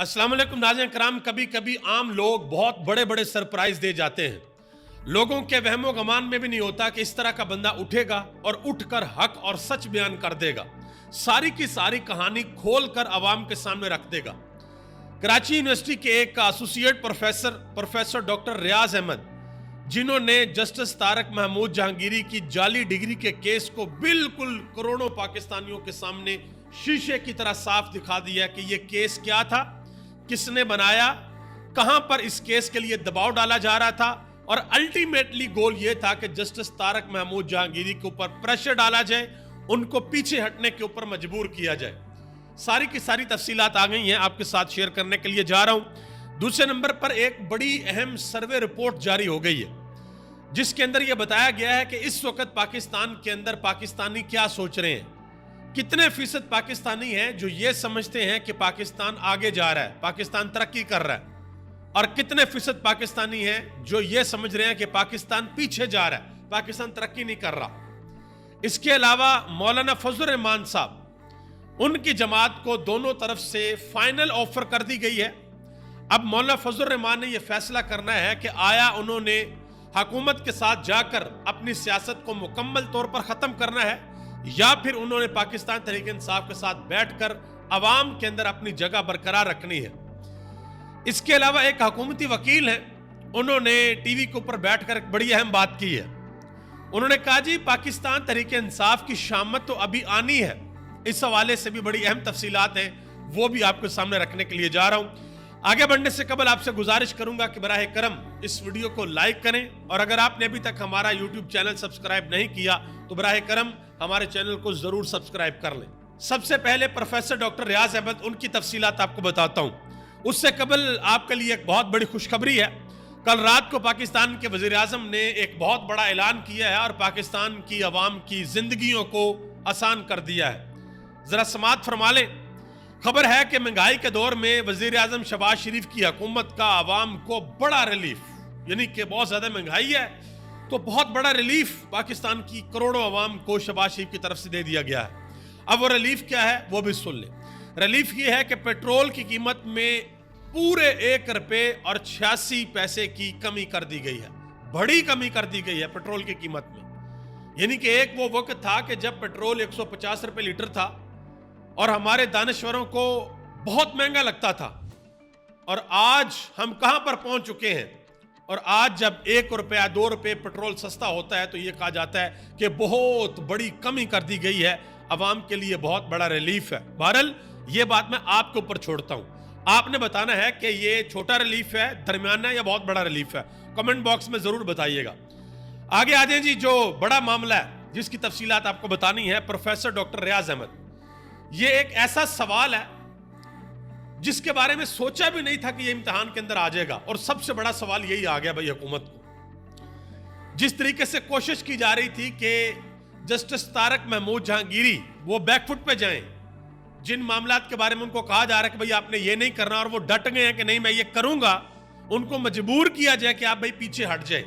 अस्सलाम वालेकुम नाज़रीन कराम। कभी कभी आम लोग बहुत बड़े बड़े सरप्राइज दे जाते हैं। लोगों के वहमो गमान में भी नहीं होता कि इस तरह का बंदा उठेगा और उठकर हक और सच बयान कर देगा, सारी की सारी कहानी खोल कर आवाम के सामने रख देगा। कराची यूनिवर्सिटी के एक एसोसिएट प्रोफेसर डॉक्टर रियाज अहमद, जिन्होंने जस्टिस तारक महमूद जहांगीरी की जाली डिग्री के केस को बिल्कुल करोड़ों पाकिस्तानियों के सामने शीशे की तरह साफ दिखा दिया कि यह केस क्या था, किसने बनाया, कहां पर इस केस के लिए दबाव डाला जा रहा था और अल्टीमेटली गोल यह था कि जस्टिस तारक महमूद जहांगीरी के ऊपर प्रेशर डाला जाए, उनको पीछे हटने के ऊपर मजबूर किया जाए। सारी की सारी तफसीलात आ गई हैं, आपके साथ शेयर करने के लिए जा रहा हूं। दूसरे नंबर पर एक बड़ी अहम सर्वे रिपोर्ट जारी हो गई है, जिसके अंदर यह बताया गया है कि इस वक्त पाकिस्तान के अंदर पाकिस्तानी क्या सोच रहे हैं। कितने फीसद पाकिस्तानी हैं जो ये समझते हैं कि पाकिस्तान आगे जा रहा है, पाकिस्तान तरक्की कर रहा है, और कितने फीसद पाकिस्तानी हैं जो ये समझ रहे हैं कि पाकिस्तान पीछे जा रहा है, पाकिस्तान तरक्की नहीं कर रहा। इसके अलावा मौलाना फजल रहमान साहब, उनकी जमात को दोनों तरफ से फाइनल ऑफर कर दी गई है। अब मौलाना फजल रहमान ने यह फैसला करना है कि आया उन्होंने हुकूमत के साथ जाकर अपनी सियासत को मुकम्मल तौर पर खत्म करना है, या फिर उन्होंने पाकिस्तान तहरीक इंसाफ के साथ बैठकर अवाम के अंदर अपनी जगह बरकरार रखनी है। इसके अलावा एक हुकूमती वकील है, उन्होंने टीवी के ऊपर बैठकर एक बड़ी अहम बात की है। उन्होंने कहा जी पाकिस्तान तहरीक इंसाफ की शामत तो अभी आनी है। इस हवाले से भी बड़ी अहम तफसीलात हैं, वो भी आपके सामने रखने के लिए जा रहा हूं। आगे बढ़ने से कबल आपसे गुजारिश करूंगा कि बराह करम इस वीडियो को लाइक करें, और अगर आपने अभी तक हमारा यूट्यूब चैनल सब्सक्राइब नहीं किया तो बराह करम हमारे चैनल को जरूर सब्सक्राइब कर लें। सबसे पहले प्रोफेसर डॉक्टर रियाज अहमद, उनकी तफसीलात आपको बताता हूं। उससे कबल आपके लिए एक बहुत बड़ी खुशखबरी है। कल रात को पाकिस्तान के वजीर आजम ने एक बहुत बड़ा ऐलान किया है और पाकिस्तान की अवाम की जिंदगियों को आसान कर दिया है। जरा समात फरमा लें। खबर है कि महंगाई के दौर में वजीर आजम शहबाज शरीफ की हुकूमत का आवाम को बड़ा रिलीफ, यानी कि बहुत ज्यादा महंगाई है तो बहुत बड़ा रिलीफ पाकिस्तान की करोड़ों अवाम को शहबाज शरीफ की तरफ से दे दिया गया है। अब वो रिलीफ क्या है वो भी सुन लें। रिलीफ ये है कि पेट्रोल की कीमत में पूरे 1 रुपए और 86 पैसे की कमी कर दी गई है। बड़ी कमी कर दी गई है पेट्रोल की कीमत में। यानी कि एक वो वक्त था कि जब पेट्रोल 150 रुपए लीटर था और हमारे दानश्वरों को बहुत महंगा लगता था, और आज हम कहां पर पहुंच चुके हैं। और आज जब 1 रुपया 2 रुपए पेट्रोल सस्ता होता है तो यह कहा जाता है कि बहुत बड़ी कमी कर दी गई है, अवाम के लिए बहुत बड़ा रिलीफ है। बहरहाल यह बात मैं आपके ऊपर छोड़ता हूं, आपने बताना है कि यह छोटा रिलीफ है, दरमियाना या बहुत बड़ा रिलीफ है। कमेंट बॉक्स में जरूर बताइएगा। आगे आ जाए जी, जो बड़ा मामला है जिसकी तफसीलात आपको बतानी है, प्रोफेसर डॉक्टर रियाज अहमद। यह एक ऐसा सवाल है जिसके बारे में सोचा भी नहीं था कि यह इम्तिहान के अंदर आ जाएगा, और सबसे बड़ा सवाल यही आ गया भाई हुकूमत को। जिस तरीके से कोशिश की जा रही थी कि जस्टिस तारक महमूद जहांगीरी वो बैकफुट पे जाएं, जिन मामलात के बारे में उनको कहा जा रहा है कि भाई आपने ये नहीं करना, और वो डट गए हैं कि नहीं मैं ये करूंगा, उनको मजबूर किया जाए कि आप भाई पीछे हट जाए।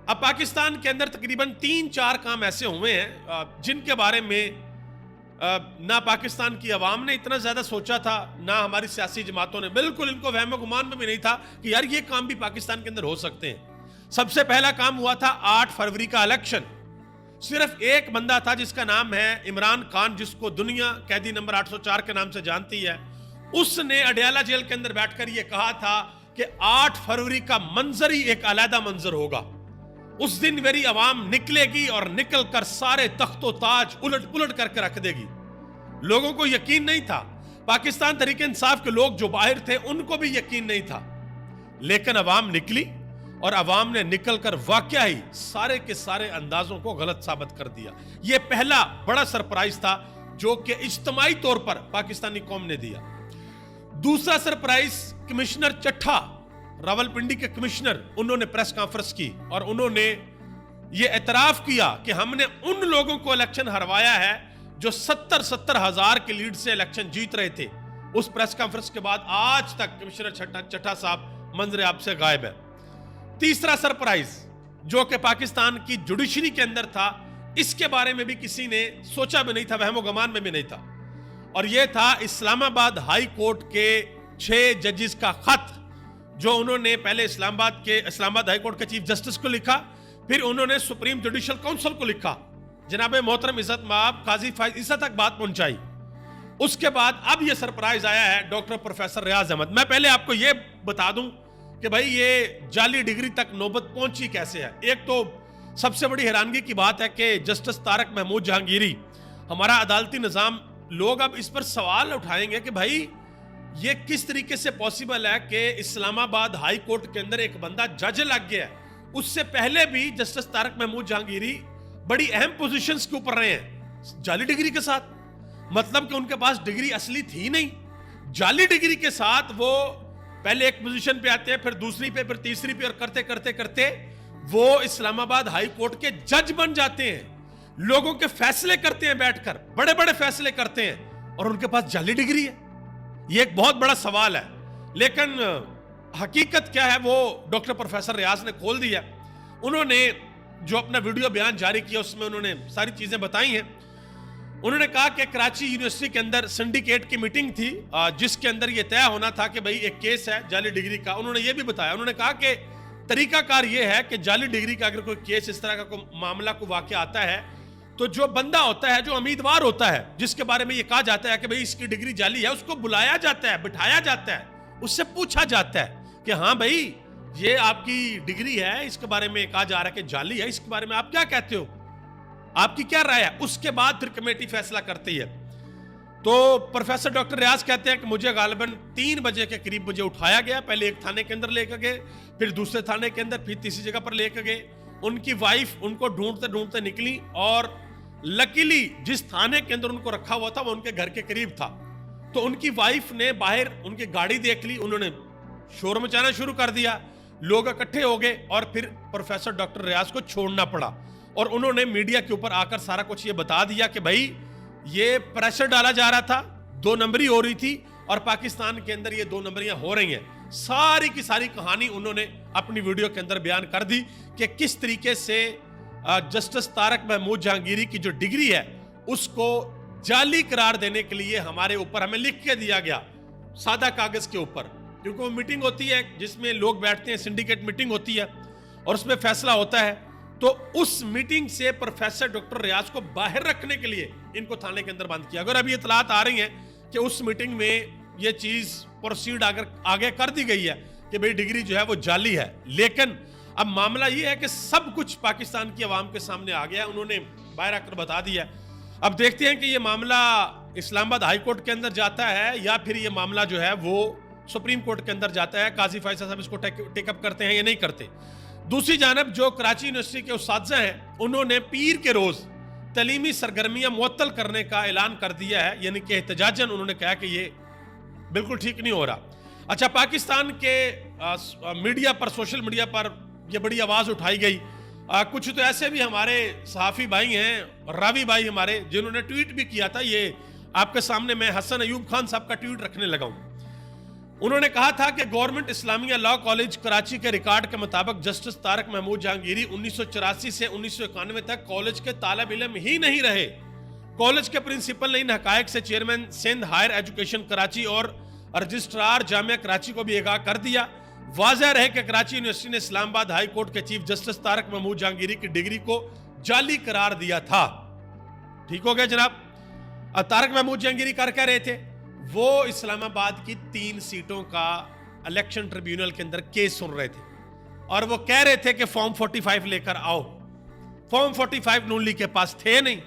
अब पाकिस्तान के अंदर तकरीबन 3-4 काम ऐसे हुए हैं जिनके बारे में ना पाकिस्तान की आवाम ने इतना ज्यादा सोचा था, ना हमारी सियासी जमातों ने। बिल्कुल इनको वहम गुमान में भी नहीं था कि यार ये काम भी पाकिस्तान के अंदर हो सकते हैं। सबसे पहला काम हुआ था 8 फरवरी का इलेक्शन। सिर्फ एक बंदा था जिसका नाम है इमरान खान, जिसको दुनिया कैदी नंबर 804 के नाम से जानती है। उसने अडयाला जेल के अंदर बैठकर यह कहा था कि 8 फरवरी का मंजर ही एक अलहदा मंजर होगा। उस दिन मेरी आवाम निकलेगी और निकल कर सारे तख्तो ताज उलट पुलट करके रख देगी। लोगों को यकीन नहीं था, पाकिस्तान तहरीक इंसाफ के लोग जो बाहर थे उनको भी यकीन नहीं था, लेकिन आवाम निकली और आवाम ने निकलकर वाकया ही सारे के सारे अंदाजों को गलत साबित कर दिया। यह पहला बड़ा सरप्राइज था जो कि इज्तिमाई तौर पर पाकिस्तानी कौम ने दिया। दूसरा सरप्राइज, कमिश्नर चट्ठा, रावलपिंडी के कमिश्नर, उन्होंने प्रेस कॉन्फ्रेंस की और उन्होंने ये एतराफ किया कि हमने उन लोगों को इलेक्शन हरवाया है जो 70-70 हजार के लीड से इलेक्शन जीत रहे थे। उस प्रेस कॉन्फ्रेंस के बाद आज तक कमिश्नर चट्ठा साहब मंजर आब से गायब है। तीसरा सरप्राइज जो कि पाकिस्तान की जुडिशरी के अंदर था, इसके बारे में भी किसी ने सोचा भी नहीं था, वहमो गमान में भी नहीं था, और यह था इस्लामाबाद हाई कोर्ट के 6 जजेस का खत जो उन्होंने पहले इस्लामाबाद हाई कोर्ट के चीफ जस्टिस को लिखा, फिर उन्होंने सुप्रीम जुडिशियल काउंसिल को लिखा, जनाब मोहतरम इज्जत माब काजी फाइज ईसा तक बात पहुंचाई। उसके बाद अब ये सरप्राइज आया है डॉक्टर प्रोफेसर रियाज अहमद। मैं पहले आपको ये बता दूं कि भाई ये जाली डिग्री तक नौबत पहुंची कैसे है। एक तो सबसे बड़ी हैरानगी की बात है कि जस्टिस तारक महमूद जहांगीरी, हमारा अदालती निज़ाम, लोग अब इस पर सवाल उठाएंगे कि भाई ये किस तरीके से पॉसिबल है कि इस्लामाबाद हाई कोर्ट के अंदर एक बंदा जज लग गया है। उससे पहले भी जस्टिस तारक महमूद जहांगीरी बड़ी अहम पोजीशंस के ऊपर रहे हैं जाली डिग्री के साथ। मतलब कि उनके पास डिग्री असली थी नहीं, जाली डिग्री के साथ वो पहले एक पोजीशन पे आते हैं, फिर दूसरी पे, फिर तीसरी पे, और करते करते करते वो इस्लामाबाद हाई कोर्ट के जज बन जाते हैं, लोगों के फैसले करते हैं, बैठकर बड़े बड़े फैसले करते हैं, और उनके पास जाली डिग्री है। ये एक बहुत बड़ा सवाल है, लेकिन हकीकत क्या है वो डॉक्टर प्रोफेसर रियाज ने खोल दिया। उन्होंने जो अपना वीडियो बयान जारी किया उसमें उन्होंने सारी चीजें बताई हैं। उन्होंने कहा कि कराची यूनिवर्सिटी के अंदर सिंडिकेट की मीटिंग थी जिसके अंदर यह तय होना था कि भाई एक केस है जाली डिग्री का। उन्होंने ये भी बताया, उन्होंने कहा कि तरीकाकार यह है कि जाली डिग्री का अगर कोई केस इस तरह का कोई मामला को वाकया आता है तो जो बंदा होता है, जो उम्मीदवार होता है, जिसके बारे में ये कहा जाता है कि भाई इसकी डिग्री जाली है, उसको बुलाया जाता है, बिठाया जाता है, उससे पूछा जाता है कि हाँ भाई ये आपकी डिग्री है, इसके बारे में कहा जा रहा है कि जाली है, इसके बारे में आप क्या कहते हो, आपकी क्या राय है। उसके बाद फिर कमेटी फैसला करती है। तो प्रोफेसर डॉक्टर रियाज कहते हैं कि मुझे गालिबन 3 बजे के करीब मुझे उठाया गया, पहले एक थाने के अंदर लेकर गए, फिर दूसरे थाने के अंदर, फिर तीसरी जगह पर लेकर गए। उनकी वाइफ उनको ढूंढते ढूंढते निकली और लकीली जिस थाने के अंदर उनको रखा हुआ था वो उनके घर के करीब था। तो उनकी वाइफ ने बाहर उनकी गाड़ी देख ली, उन्होंने शोर मचाना शुरू कर दिया, लोग इकट्ठे हो गए और फिर प्रोफेसर डॉक्टर रियाज को छोड़ना पड़ा। और उन्होंने मीडिया के ऊपर आकर सारा कुछ ये बता दिया कि भाई ये प्रेशर डाला जा रहा था, 2 नंबरी हो रही थी और पाकिस्तान के अंदर ये 2 नंबरियां हो रही हैं। सारी की सारी कहानी उन्होंने अपनी वीडियो के अंदर बयान कर दी कि किस तरीके से जस्टिस तारक महमूद जहांगीरी की जो डिग्री है उसको जाली करार देने के लिए हमारे ऊपर हमें लिख के दिया गया सादा कागज के ऊपर, क्योंकि वो मीटिंग होती है जिसमें लोग बैठते हैं, सिंडिकेट मीटिंग होती है और उसमें फैसला होता है। तो उस मीटिंग से प्रोफेसर डॉक्टर रियाज को बाहर रखने के लिए इनको थाने के अंदर बंद किया। अगर अभी इतलात आ रही हैं कि उस मीटिंग में ये चीज प्रोसीड आगे कर दी गई है कि भाई डिग्री जो है वो जाली है, लेकिन अब मामला ये है कि सब कुछ पाकिस्तान की आवाम के सामने आ गया, उन्होंने बाहर आकर बता दिया। अब देखते हैं कि ये मामला इस्लामाबाद हाई कोर्ट के अंदर जाता है या फिर ये मामला जो है वो सुप्रीम कोर्ट के अंदर जाता है, काजी फैसल साहब इसको टेकअप करते हैं या नहीं करते। दूसरी जानब जो कराची यूनिवर्सिटी के उस्ताद हैं उन्होंने पीर के रोज तलीमी सरगर्मियां मुअत्तल करने का ऐलान कर दिया है, यानी कि एहतजाजन उन्होंने कहा कि ये बिल्कुल ठीक नहीं हो रहा। अच्छा, पाकिस्तान के मीडिया पर, सोशल मीडिया पर ये बड़ी आवाज उठाई गई। कुछ तो ऐसे भी हमारे सहाफ़ी भाई हैं, रावी भाई हमारे, जिन्होंने ट्वीट भी किया था। ये आपके सामने मैं हसन अयूब खान साहब का ट्वीट रखने लगा हूं। उन्होंने कहा था कि government Islamia law college Karachi के रिकॉर्ड के मुताबिक जस्टिस तारक महमूद जहांगीरी 1984 से 1991 तक कॉलेज के तालिब इल्म ही नहीं रहे। कॉलेज के प्रिंसिपल ने इन हकायक से chairman Sindh higher education Karachi और रजिस्ट्रार जामिया कराची को भी आगाह कर दिया। वाज़ेह रहे कि कराची यूनिवर्सिटी ने इस्लामाबाद हाई कोर्ट के चीफ जस्टिस तारक महमूद जहांगीरी की डिग्री को जाली करार दिया था। ठीक हो गया जनाब। अब तारक महमूद जहांगीरी कर क्या रहे थे, वो इस्लामाबाद की 3 सीटों का इलेक्शन ट्रिब्यूनल के अंदर केस सुन रहे थे और वो कह रहे थे कि फॉर्म 45 लेकर आओ। फॉर्म 45 नून लीग के पास थे नहीं,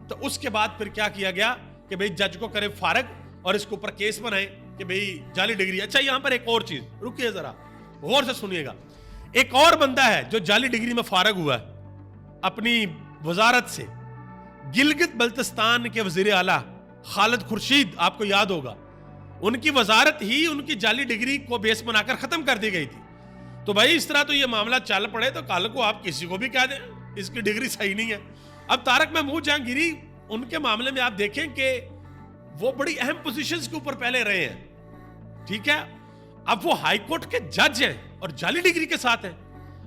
तो उसके बाद फिर क्या किया गया कि भाई जज को करे फारग और इसके ऊपर केस बनाए कि भाई जाली डिग्री। अच्छा, यहां पर एक और चीज, रुकिए जरा गौर से सुनिएगा। एक और बंदा है जो जाली डिग्री में फारग हुआ है अपनी वजारत से, गिलगित बल्तिस्तान के वजीर आला खालिद खुर्शीद, आपको याद होगा, उनकी वजारत ही उनकी जाली डिग्री को बेस बनाकर खत्म कर दी गई थी। तो भाई इस तरह तो ये मामला चल पड़े तो कल को आप किसी को भी कह दें इसकी डिग्री सही नहीं है। अब तारक महमूद जहांगीरी, उनके मामले में आप देखें कि वो बड़ी अहम पोजीशंस के ऊपर पहले रहे हैं, ठीक है। अब वो हाई कोर्ट के जज हैं और जाली डिग्री के साथ हैं।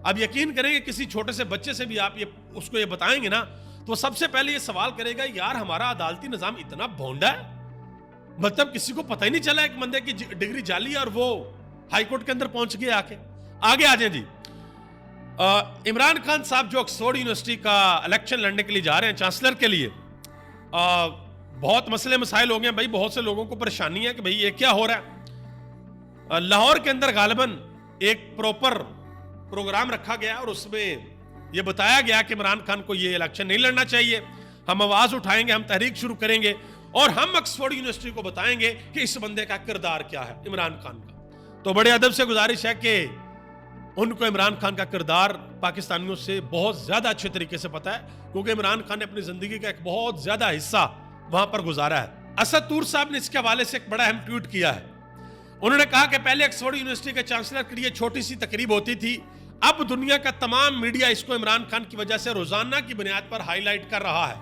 अब यकीन करेंगे किसी छोटे से बच्चे से भी आप उसको ये बताएंगे ना, तो सबसे पहले ये सवाल करेगा, यार हमारा अदालती निजाम इतना भोंडा है, मतलब किसी को पता ही नहीं चला एक बंदे की डिग्री जाली और वो हाई कोर्ट के अंदर पहुंच गए आके। आगे आ जाए जी। इमरान खान साहब जो ऑक्सफोर्ड यूनिवर्सिटी का इलेक्शन लड़ने के लिए जा रहे हैं चांसलर के लिए, बहुत मसले मसाइल हो गए भाई, बहुत से लोगों को परेशानी है कि भाई ये क्या हो रहा है। लाहौर के अंदर गालिबन एक प्रॉपर प्रोग्राम रखा गया और उसमें यह बताया गया कि इमरान खान को ये इलेक्शन नहीं लड़ना चाहिए, हम आवाज उठाएंगे, हम तहरीक शुरू करेंगे और हम ऑक्सफोर्ड यूनिवर्सिटी को बताएंगे कि इस बंदे का किरदार क्या है इमरान खान का। तो बड़े अदब से गुजारिश है कि उनको इमरान खान का किरदार पाकिस्तानियों से बहुत ज्यादा अच्छे तरीके से पता है, क्योंकि इमरान खान ने अपनी जिंदगी का एक बहुत ज्यादा हिस्सा वहां पर गुजारा है। असद तूर साहब ने इसके हवाले से एक बड़ा अहम ट्वीट किया है। उन्होंने कहा कि पहले ऑक्सफोर्ड यूनिवर्सिटी के चांसलर के लिए छोटी सी तकरीब होती थी, अब दुनिया का तमाम मीडिया इसको इमरान खान की वजह से रोजाना की बुनियाद पर हाईलाइट कर रहा है,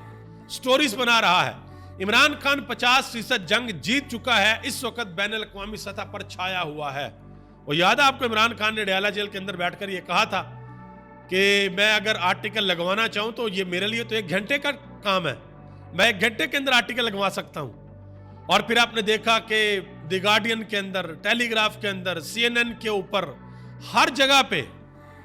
स्टोरीज बना रहा है। इमरान खान 50% जंग जीत चुका है, इस वक्त बैनुल अक़वामी सतह पर छाया हुआ है। और याद है आपको इमरान खान ने डयाला जेल के अंदर बैठकर यह कहा था कि मैं अगर आर्टिकल लगवाना चाहूं तो ये मेरे लिए तो 1 घंटे का काम है, मैं 1 घंटे के अंदर आर्टिकल लगवा सकता हूं। और फिर आपने देखा कि द गार्डियन के अंदर, टेलीग्राफ के अंदर, CNN के ऊपर, हर जगह पे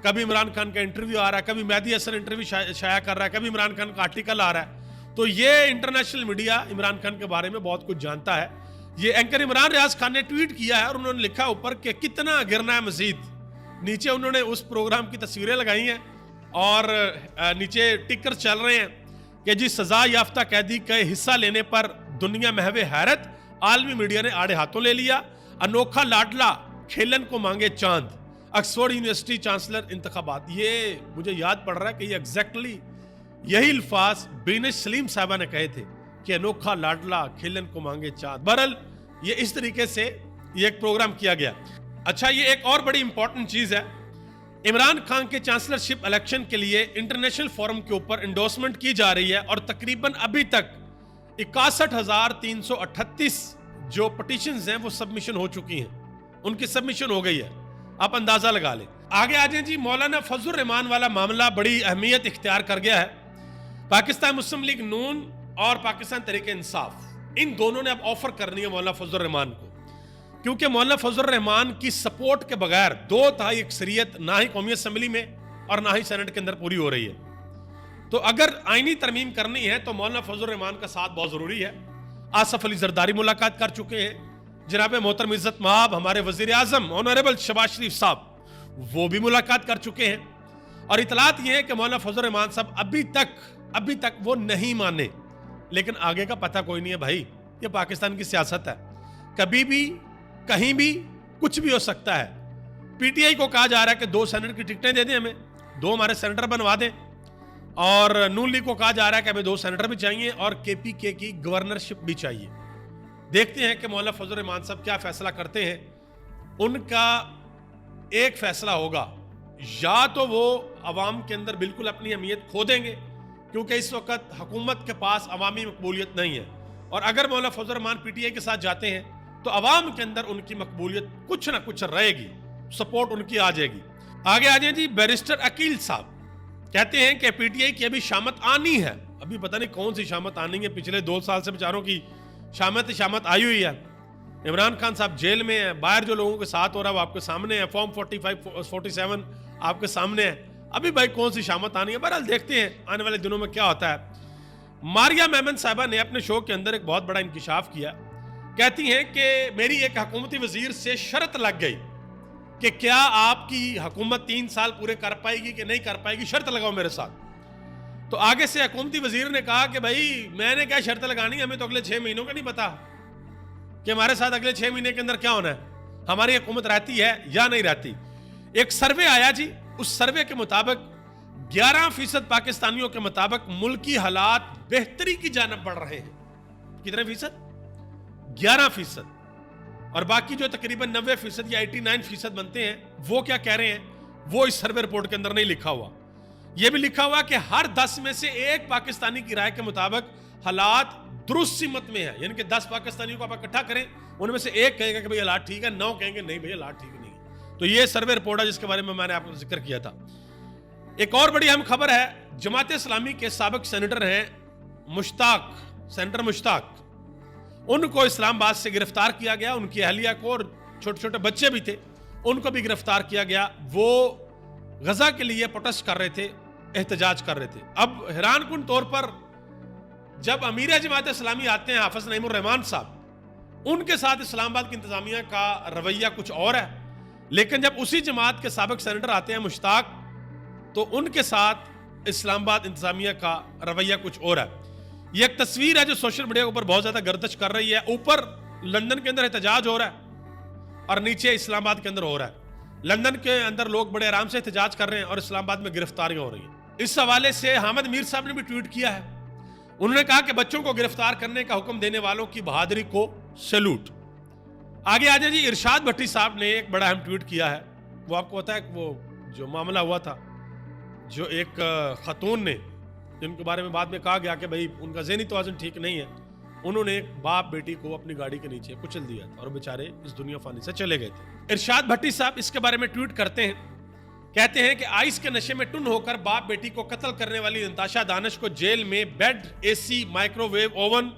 कभी इमरान खान का इंटरव्यू आ रहा है, कभी मेहदी हसन इंटरव्यू शाया कर रहा है, कभी इमरान खान का आर्टिकल आ रहा है। तो ये इंटरनेशनल मीडिया इमरान खान के बारे में बहुत कुछ जानता है। ये एंकर इमरान रियाज खान ने ट्वीट किया है और उन्होंने लिखा ऊपर कि कितना गिरना है मजीद। नीचे उन्होंने उस प्रोग्राम की तस्वीरें लगाई हैं और नीचे टिकर चल रहे हैं कि जी सजा याफ्ता कैदी के हिस्सा लेने पर दुनिया महवे हैरत, आलमी मीडिया ने आड़े हाथों ले लिया, अनोखा लाडला खेलन को मांगे चांद, ऑक्सफोर्ड यूनिवर्सिटी चांसलर इंतखाबात। ये मुझे याद पड़ रहा है कि ये एग्जैक्टली यही अल्फाज बीनश सलीम साहबा ने कहे थे कि अनोखा लाडला खेलन को मांगे चांद। बहरहाल ये इस तरीके से ये एक प्रोग्राम किया गया। अच्छा, ये एक और बड़ी इंपॉर्टेंट चीज है, इमरान खान के चांसलरशिप इलेक्शन के लिए इंटरनेशनल फोरम के ऊपर इंडोर्समेंट की जा रही है और तकरीबन अभी तक 61,338 जो पिटीशंस हैं वो सबमिशन हो चुकी हैं, उनकी सबमिशन हो गई है, आप अंदाजा लगा लें। आगे आ जाए जी। मौलाना फजल रहमान वाला मामला बड़ी अहमियत इख्तियार कर गया है। पाकिस्तान मुस्लिम लीग नून और पाकिस्तान तहरीक इंसाफ, इन दोनों ने अब ऑफर करनी है मौलाना फजल रहमान को, क्योंकि मौलाना फजल रहमान की सपोर्ट के बगैर 2/3 अक्सरियत ना ही कौमी असेंबली में और ना ही सेनेट के अंदर पूरी हो रही है। तो अगर आईनी तरमीम करनी है तो मौलाना फजल रहमान का साथ बहुत जरूरी है। आसफ अली जरदारी मुलाकात कर चुके हैं, जनाब मोहतरम इज्जत महाब हमारे वजीर आजम ऑनरेबल शहबाज शरीफ साहब वो भी मुलाकात कर चुके हैं। और इतलात ये है कि मौलाना फजल रहमान साहब अभी तक वो नहीं माने, लेकिन आगे का पता कोई नहीं है भाई, ये पाकिस्तान की सियासत है, कभी भी कहीं भी कुछ भी हो सकता है। पीटीआई को कहा जा रहा है कि 2 सेनेटर की टिकटें दे दें हमें, 2 हमारे सेनेटर बनवा दें, और नून लीग को कहा जा रहा है कि हमें 2 सेनेटर भी चाहिए और केपीके की गवर्नरशिप भी चाहिए। देखते हैं कि मौलाना फजल रहमान साहब क्या फैसला करते हैं। उनका एक फैसला होगा, या तो वो अवाम के अंदर बिल्कुल अपनी अहमियत खो देंगे क्योंकि इस वक्त हुकूमत के पास अवामी मकबूलियत नहीं है, और अगर मौलाना फजल रहमान पीटीआई के साथ जाते हैं तो अवाम के अंदर उनकी मकबूलियत कुछ ना कुछ रहेगी, सपोर्ट उनकी आ जाएगी। आगे आ जाए जी। बैरिस्टर अकील साहब कहते हैं कि पीटीआई की अभी शामत आनी है, अभी पता नहीं कौन सी शामत आनी है, पिछले 2 साल से बेचारों की शामत आई हुई है। इमरान खान साहब जेल में है, बाहर जो लोगों के साथ हो रहा है वो आपके सामने है, फॉर्म 45 47 आपके सामने है, अभी भाई कौन सी शामत आनी है। बहरहाल देखते हैं आने वाले दिनों में क्या होता है। मारिया मेमन साहबा ने अपने शो के अंदर एक बहुत बड़ा इंकिशाफ किया, कहती हैं कि मेरी एक हुकूमती वजीर से शर्त लग गई कि क्या आपकी हुकूमत 3 साल पूरे कर पाएगी कि नहीं कर पाएगी, शर्त लगाओ मेरे साथ। तो आगे से हुकूमती वजीर ने कहा कि भाई मैंने क्या शर्त लगानी, हमें तो अगले 6 महीनों का नहीं पता कि हमारे साथ अगले 6 महीने के अंदर क्या होना है, हमारी हुकूमत रहती है या नहीं रहती। एक सर्वे आया जी, उस सर्वे के मुताबिक 11% पाकिस्तानियों के मुताबिक मुल्की हालात बेहतरी की जानिब बढ़ रहे हैं। कितने फीसद? 11%। और बाकी जो तकरीबन 90% या 89% बनते हैं वो क्या कह रहे हैं, वो इस सर्वे रिपोर्ट के अंदर नहीं लिखा हुआ। यह भी लिखा हुआ कि हर 10 में से 1 पाकिस्तानी की राय के मुताबिक हालात दुरुस्त सीमत में है, यानी कि 10 पाकिस्तानियों को आप इकट्ठा करें, उनमें से 1 कहेगा कि भाई हालात ठीक है, 9 कहेंगे नहीं भाई हालात ठीक नहीं है। तो ये सर्वे रिपोर्ट है जिसके बारे में मैंने आपको जिक्र किया था। एक और बड़ी अहम खबर है, जमात इस्लामी के साबिक सेनेटर हैं मुश्ताक, सेनेटर मुश्ताक, ان کو اسلام آباد سے گرفتار کیا گیا, ان کی اہلیہ کو, اور چھوٹے چھوٹے بچے بھی تھے ان کو بھی گرفتار کیا گیا. وہ غزہ کے لیے پروٹیسٹ کر رہے تھے, احتجاج کر رہے تھے. اب حیران کن طور پر جب امیر جماعت اسلامی آتے ہیں حافظ نعیم الرحمان صاحب, ان کے ساتھ اسلام آباد کی انتظامیہ کا رویہ کچھ اور ہے, لیکن جب اسی جماعت کے سابق سینیٹر آتے ہیں مشتاق, تو ان کے ساتھ اسلام آباد انتظامیہ کا رویہ کچھ اور ہے. یہ ایک تصویر ہے جو سوشل میڈیا کے اوپر بہت زیادہ گردش کر رہی ہے. اوپر لندن کے اندر احتجاج ہو رہا ہے اور نیچے اسلام آباد کے اندر ہو رہا ہے. لندن کے اندر لوگ بڑے آرام سے احتجاج کر رہے ہیں اور اسلام آباد میں گرفتاریاں ہو رہی ہیں. اس حوالے سے حامد میر صاحب نے بھی ٹویٹ کیا ہے. انہوں نے کہا کہ بچوں کو گرفتار کرنے کا حکم دینے والوں کی بہادری کو سیلوٹ. آگے آ جائیں جی, ارشاد بھٹی صاحب نے ایک بڑا اہم ٹویٹ کیا ہے. وہ آپ کو پتا ہے کہ وہ جو معاملہ ہوا تھا, جو ایک خاتون نے, جن کے بارے میں بعد میں کہا گیا کہ بھئی ان کا ذہنی توازن ٹھیک نہیں ہے, انہوں نے ایک باپ بیٹی کو اپنی گاڑی کے نیچے کچل دیا تھا اور بیچارے اس دنیا فانی سے چلے گئے تھے. ارشاد بھٹی صاحب اس کے بارے میں ٹویٹ کرتے ہیں, کہتے ہیں کہ آئس کے نشے میں ٹن ہو کر باپ بیٹی کو قتل کرنے والی نتاشا دانش کو جیل میں بیڈ, اے سی, مائکرو ویو اوون,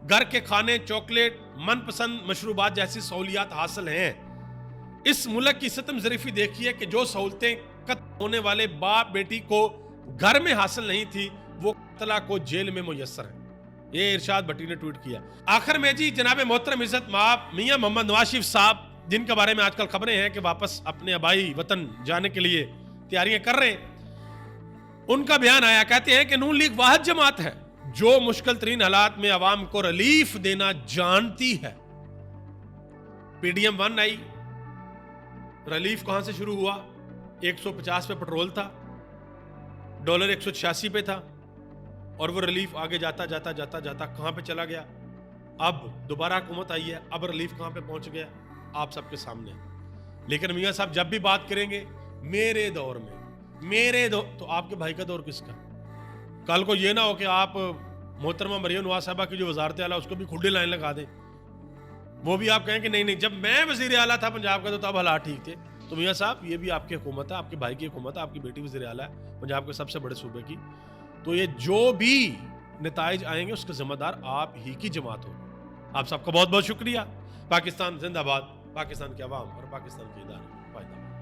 گھر کے کھانے, چاکلیٹ, من پسند مشروبات جیسی سہولیات حاصل ہیں. اس ملک کی ستم ظریفی دیکھیے کہ جو سہولتیں قتل ہونے والے باپ بیٹی کو گھر میں حاصل نہیں تھی وہ قتلہ کو جیل میں میسر ہیں. یہ ارشاد بھٹی نے ٹویٹ کیا. آخر میں جی جناب محترم عزت مآب میاں محمد نواز شریف صاحب, جن کے بارے میں آج کل خبریں ہیں کہ واپس اپنے آبائی وطن جانے کے لیے تیاریاں کر رہے ہیں, ان کا بیان آیا. کہتے ہیں کہ نون لیگ واحد جماعت ہے جو مشکل ترین حالات میں عوام کو ریلیف دینا جانتی ہے. پی ڈی ایم 1 آئی, ریلیف کہاں سے شروع ہوا؟ 150 پہ پٹرول تھا, ڈالر 186 پہ تھا, اور وہ ریلیف آگے جاتا جاتا جاتا جاتا کہاں پہ چلا گیا؟ اب دوبارہ حکومت آئی ہے, اب ریلیف کہاں پہ پہنچ گیا آپ سب کے سامنے. لیکن میاں صاحب جب بھی بات کریں گے میرے دور میں, میرے دور, تو آپ کے بھائی کا دور کس کا؟ کل کو یہ نہ ہو کہ آپ محترمہ مریم نواز صاحبہ کی جو وزارت اعلیٰ اس کو بھی کھلے لائن لگا دیں, وہ بھی آپ کہیں کہ نہیں جب میں وزیر اعلیٰ تھا پنجاب کا تو تب حالات ٹھیک تھے. تو میاں صاحب یہ بھی آپ کی حکومت ہے, آپ کے بھائی کی حکومت ہے, آپ کی بیٹی وزیر اعلیٰ ہے پنجاب کے سب سے بڑے صوبے کی. تو یہ جو بھی نتائج آئیں گے اس کے ذمہ دار آپ ہی کی جماعت ہو. آپ سب کا بہت بہت شکریہ. پاکستان زندہ باد, پاکستان کے عوام اور پاکستان کے ادارے.